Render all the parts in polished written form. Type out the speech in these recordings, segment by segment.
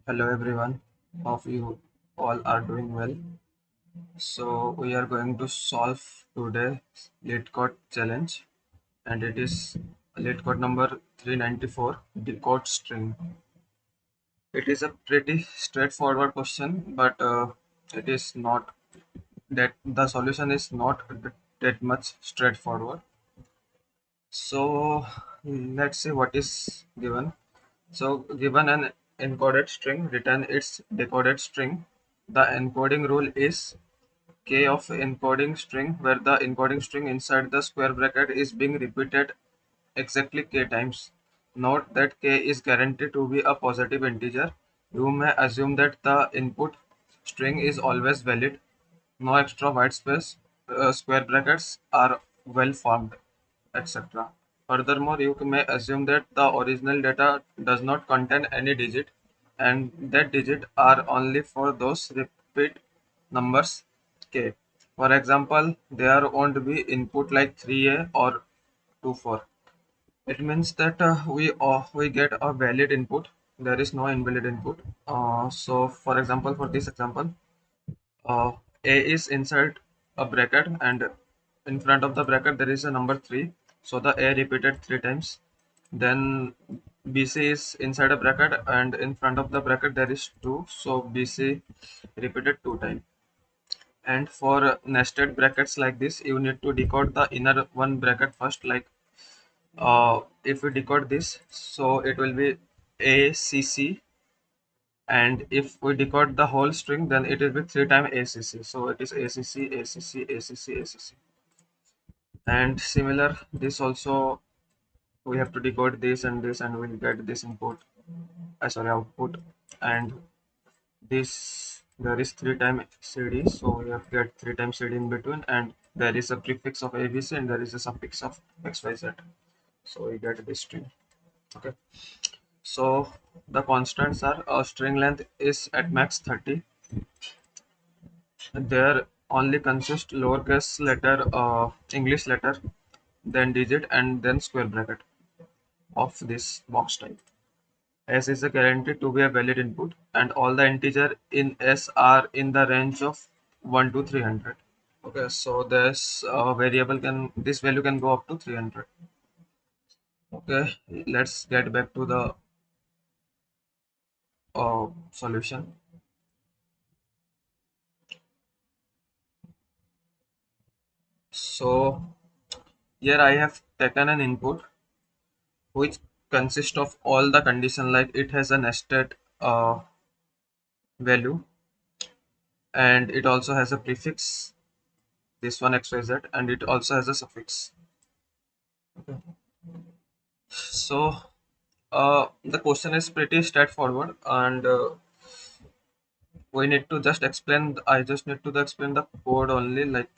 Hello everyone, hope you all are doing well. So we are going to solve today's late code challenge, and it is late code number 394, decode string. It is a pretty straightforward question, but it is not that the solution is not that much straightforward. So let's see what is given. So given an encoded string, return its decoded string. The encoding rule is k of encoding string, where the encoding string inside the square bracket is being repeated exactly k times. Note that k is guaranteed to be a positive integer. You may assume that the input string is always valid. No extra white space, square brackets are well formed, etc. Furthermore, you may assume that the original data does not contain any digit, and that digit are only for those repeat numbers k. For example, there won't be input like 3a or 24. It means that we get a valid input. There is no invalid input. So, for example, for this example, uh, a is inside a bracket, and in front of the bracket there is a number 3, so the a repeated 3 times. Then bc is inside a bracket, and in front of the bracket there is 2, so bc repeated 2 times. And for nested brackets like this, you need to decode the inner one bracket first. Like if we decode this, so it will be acc, and if we decode the whole string, then it will be 3 times acc, so it is acc. And similar, this also we have to decode this and this, and we'll get this input, sorry, output. And this, there is 3 times cd, so we have to get 3 times cd in between, and there is a prefix of abc and there is a suffix of xyz, so we get this string. Okay, so the constants are, string length is at max 30. There only consist lowercase letter, English letter, then digit, and then square bracket of this box type. S is a guaranteed to be a valid input, and all the integer in S are in the range of 1 to 300. Okay, so this variable can, this value can go up to 300. Okay, let's get back to the solution. So here I have taken an input which consists of all the condition, like it has a nested value, and it also has a prefix, this one xyz, and it also has a suffix. So the question is pretty straightforward, and we need to just explain, I just need to explain the code only, like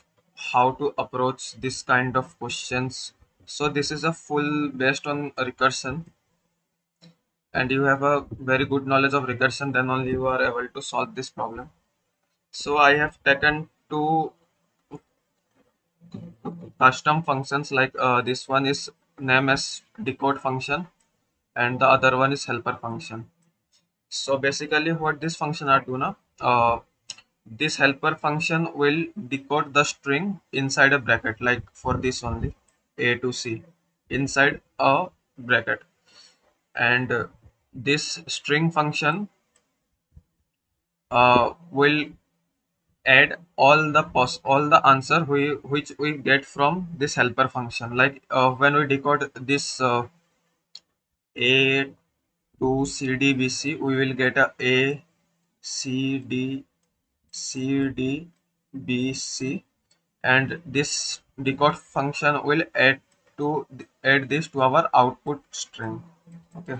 how to approach this kind of questions. So this is a full based on recursion, and you have a very good knowledge of recursion, then only you are able to solve this problem. So I have taken two custom functions, like this one is named as decode function, and the other one is helper function. So basically what this function are do now, this helper function will decode the string inside a bracket, like for this only, a to c, inside a bracket. And this string function will add all the answer which we get from this helper function. Like when we decode this a to c d b c, we will get a c d c d b c, and this decode function will add this to our output string. Okay,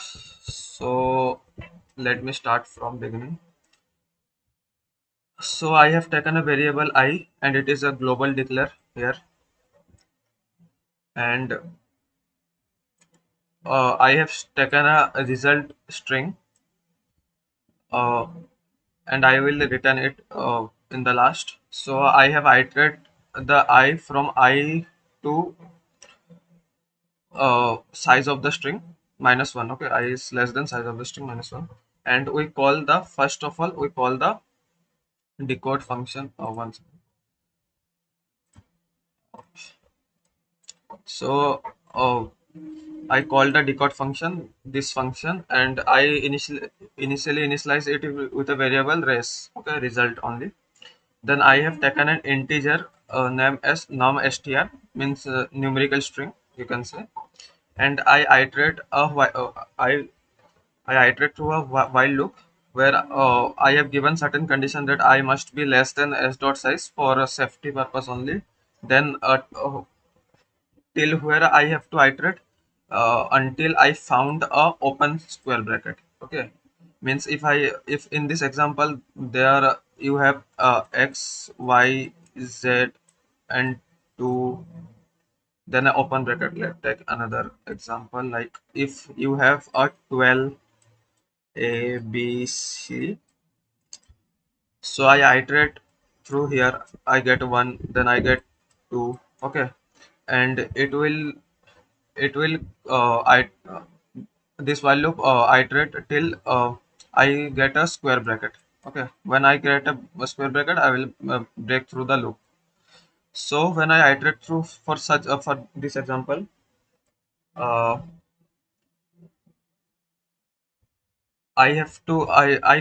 so let me start from beginning. So I have taken a variable I, and it is a global declare here, and I have taken a result string, uh, and I will return it in the last. So I have iterated the I from I to size of the string. minus 1. Okay, I is less than size of the string minus 1, and we call the first of all we call the decode function once. So uh, I call the decode function this function, and I initially initialize it with a variable res. Okay, result only. Then I have taken an integer name as num_str, means numerical string you can say, and I iterate through a while loop where I have given certain condition that I must be less than s dot size for a safety purpose only. Then till where I have to iterate until I found a open square bracket. Okay, means if in this example there you have x, y, z, and 2, then an open bracket. Let's take another example, like if you have a 12 a b c, so I iterate through here, I get 1, then I get 2. Okay, and it will I this while loop iterate till I get a square bracket. Okay, when I get a square bracket, I will break through the loop. So when I iterate through for this example, uh, I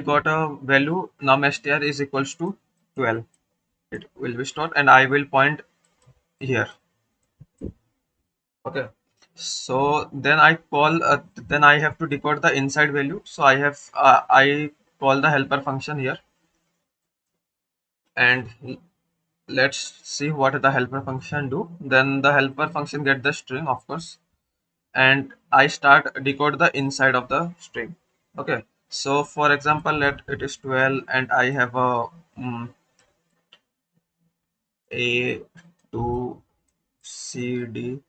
got a value num_str is equals to 12. It will be stored, and I will point here. Okay, so then I have to decode the inside value. So I call the helper function here, and let's see what the helper function do. Then the helper function get the string, of course, and I start decode the inside of the string. Okay, so for example, let it is 12, and I have a, to c, d.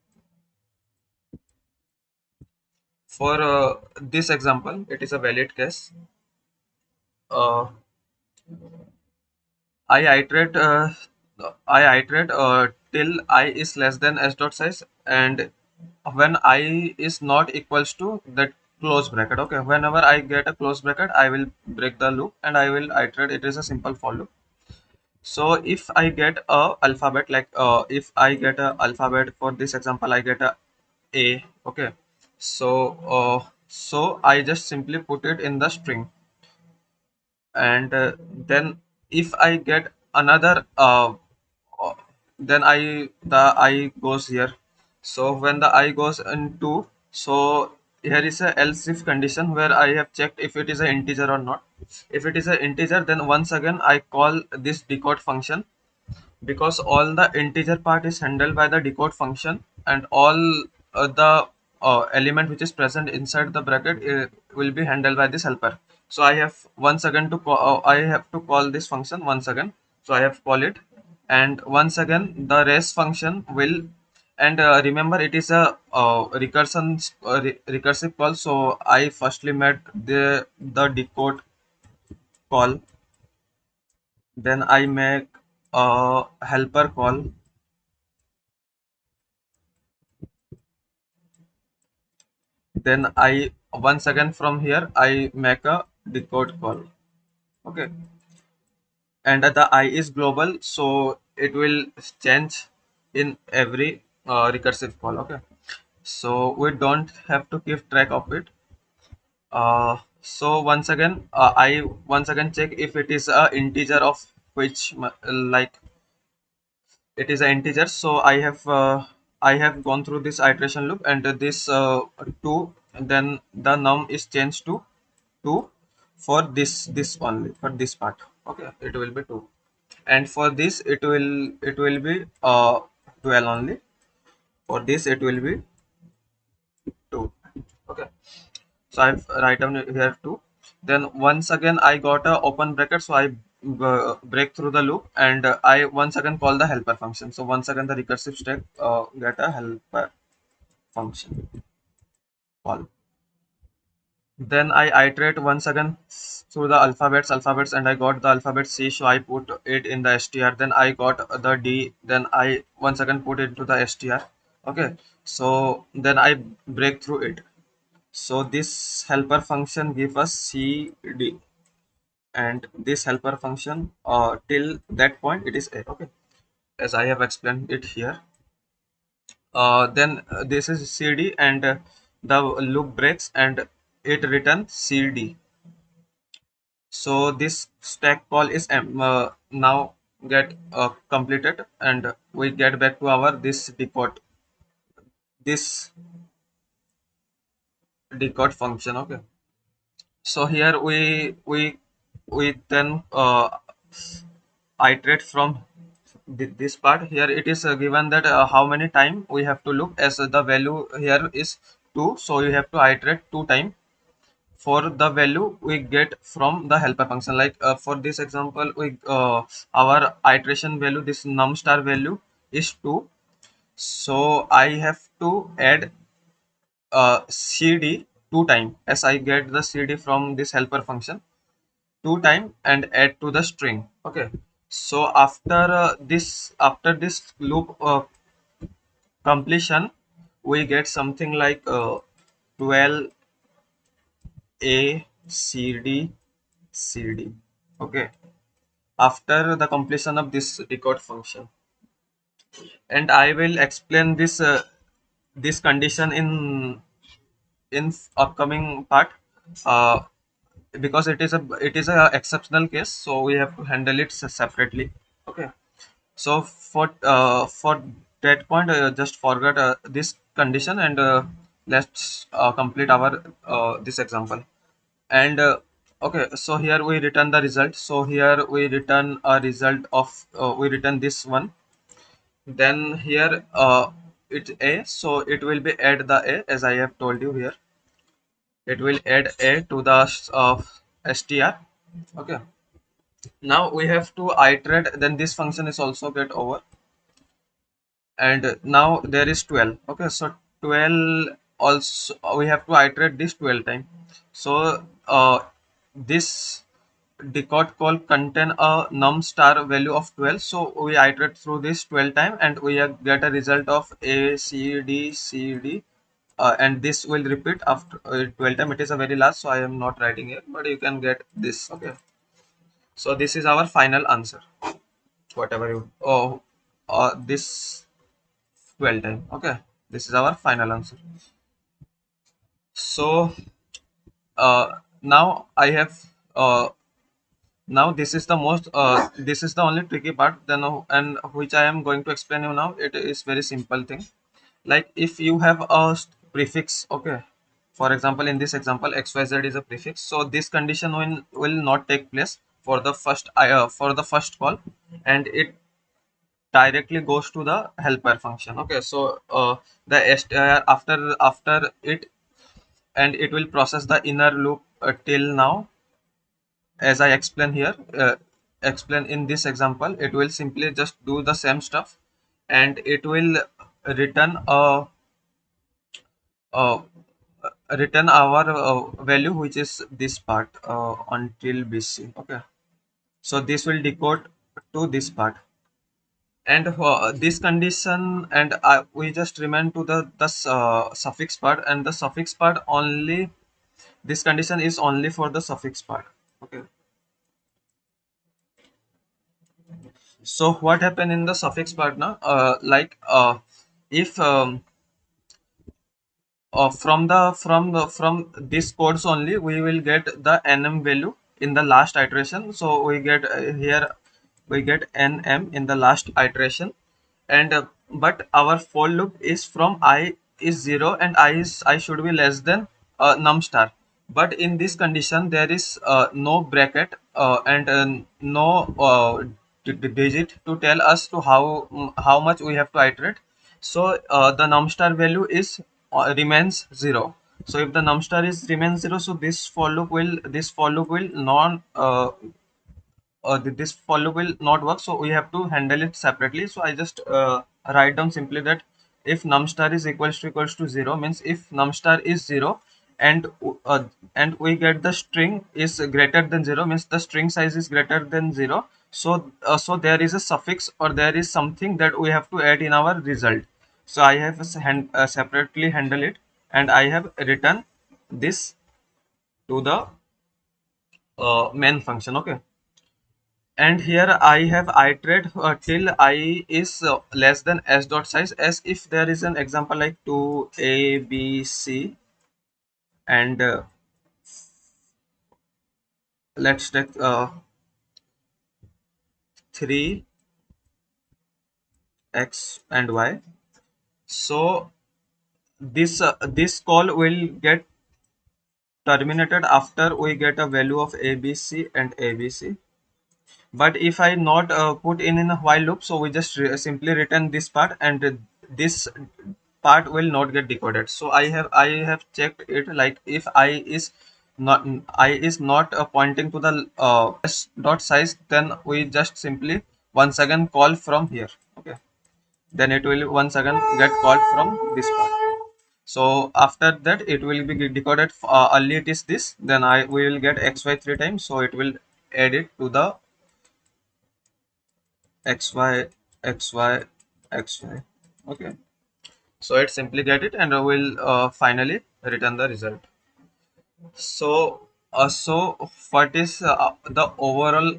For this example, it is a valid case. uh, I iterate till I is less than s dot size, and when I is not equals to that close bracket. Okay, whenever I get a close bracket, I will break the loop and I will iterate. It is a simple for loop. So if I get a alphabet, like if I get a alphabet for this example, I get a. Okay, so I just simply put it in the string, and then if I get another uh, then the I goes here. So when the I goes into, so here is a else if condition where I have checked if it is an integer or not. If it is an integer, then once again I call this decode function, because all the integer part is handled by the decode function, and all the element which is present inside the bracket will be handled by this helper. So I have once again to call, I have to call this function once again. So I have call it, and once again the res function will, and remember it is a recursive call. So I firstly made the decode call, then I make a helper call, then I once again from here I make a decode call. Okay, and the I is global, so it will change in every recursive call. Okay, so we don't have to keep track of it. So once again I once again check if it is a integer of which like it is an integer. So I have gone through this iteration loop, and this 2, then the num is changed to 2 for this only, for this part. Okay, it will be 2, and for this it will be 12 only. For this it will be 2. Okay, so I've write down here 2. Then once again I got a open bracket, so I break through the loop, and I once again call the helper function. So once again the recursive stack get a helper function call. Then I iterate once again through the alphabets, and I got the alphabet C, so I put it in the str. Then I got the D, then I once again put it to the str. Okay, so then I break through it. So this helper function give us cd, and this helper function till that point it is a. Okay, as I have explained it here. Then this is cd, and the loop breaks and it returns cd. So this stack call is now get completed, and we get back to our this decode function. Okay, so here we then iterate from this part. Here it is given that how many time we have to look, as the value here is 2, so you have to iterate 2 time for the value we get from the helper function. Like for this example, we our iteration value, this num star value is 2, so I have to add cd 2 time, as I get the cd from this helper function 2 time and add to the string. Okay, so after this loop completion, we get something like 12 a cd cd. Okay, after the completion of this decode function, and I will explain this condition in upcoming part, uh, because it is a exceptional case, so we have to handle it separately. Okay, so for that point, just forget this condition, and let's complete our this example. And okay, so here we return the result. So here we return a result of we return this one. Then here it's a, so it will be add the a, as I have told you here. It will add a to the str. Okay, now we have to iterate, then this function is also get over, and now there is 12. Okay, so 12 also we have to iterate this 12 time. So this decode call contain a num star value of 12, so we iterate through this 12 time, and we get a result of a c d c d, and this will repeat after 12 time. It is a very large, so I am not writing here, but you can get this. Okay, so this is our final answer, whatever you this 12 time. Okay, this is our final answer. So now I have now this is the only tricky part, then and which I am going to explain you now. It is very simple thing. Like if you have a prefix. Okay, for example, in this example xyz is a prefix, so this condition will not take place for the first call, and it directly goes to the helper function. Okay, so the str after it, and it will process the inner loop till now, as I explain here, explain in this example. It will simply just do the same stuff, and it will return a, uh, return our value, which is this part until bc. Okay, so this will decode to this part, and this condition, and we just remain to the suffix part, and the suffix part only, this condition is only for the suffix part. Okay, so what happened in the suffix part now, like if from this codes only we will get the nm value in the last iteration. So we get here we get nm in the last iteration, and but our for loop is from I is 0 and I should be less than num star. But in this condition there is no bracket and no digit to tell us to how much we have to iterate. So the num star value is remains 0. So if the num star is remains 0, so this for loop will non this for loop will not work, so we have to handle it separately. So I just write down simply that if num star is equals to 0, means if num star is 0, and and we get the string is greater than 0, means the string size is greater than 0. So so there is a suffix, or there is something that we have to add in our result. So I have separately handle it, and I have written this to the main function. Okay, and here I have iterate till I is less than s dot size, as if there is an example like 2 a b c, and let's take 3 x and y. So this call will get terminated after we get a value of abc and abc. But if I not put in a while loop, so we just simply return this part, and this part will not get decoded. So I have checked it, like if I is not pointing to the s dot size, then we just simply once again call from here. Okay, then it will once again get called from this part. So after that it will be decoded. Early it is this, then I we will get xy 3 times, so it will add it to the xy xy xy. Okay, so it simply get it, and will finally return the result. So what is the overall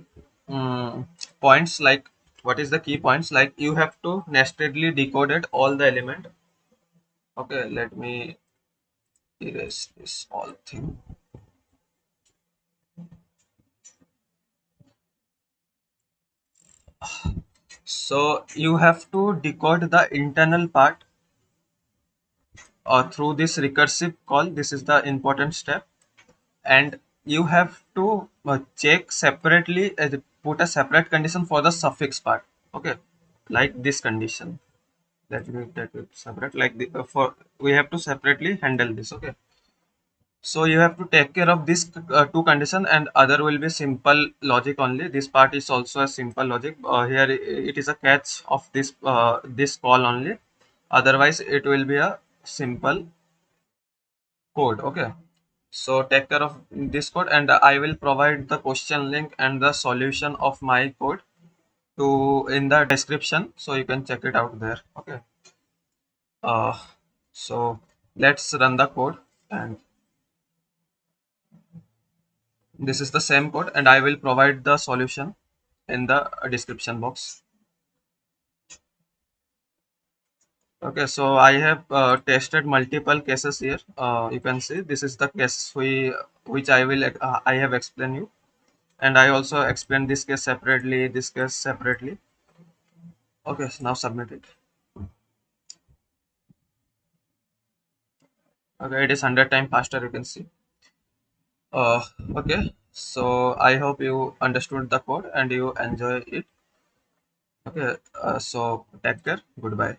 points, like what is the key points, like you have to nestedly decoded all the element. Okay, let me erase this all thing. So you have to decode the internal part through this recursive call. This is the important step, and you have to check separately, put a separate condition for the suffix part. Okay, like this condition that we separate, like for we have to separately handle this. Okay, so you have to take care of this two condition, and other will be simple logic only. This part is also a simple logic. Here it is a catch of this call only, otherwise it will be a simple code. Okay, so take care of this code, and I will provide the question link and the solution of my code to in the description, so you can check it out there. Okay, uh so let's run the code, and this is the same code, and I will provide the solution in the description box. Okay, so I have tested multiple cases here. You can see this is the case which I have explained you, and I also explained this case separately, this case separately. Okay, so now submit it. Okay, it is 100 times faster, you can see. uh okay, so I hope you understood the code and you enjoy it. Okay, so take care, goodbye.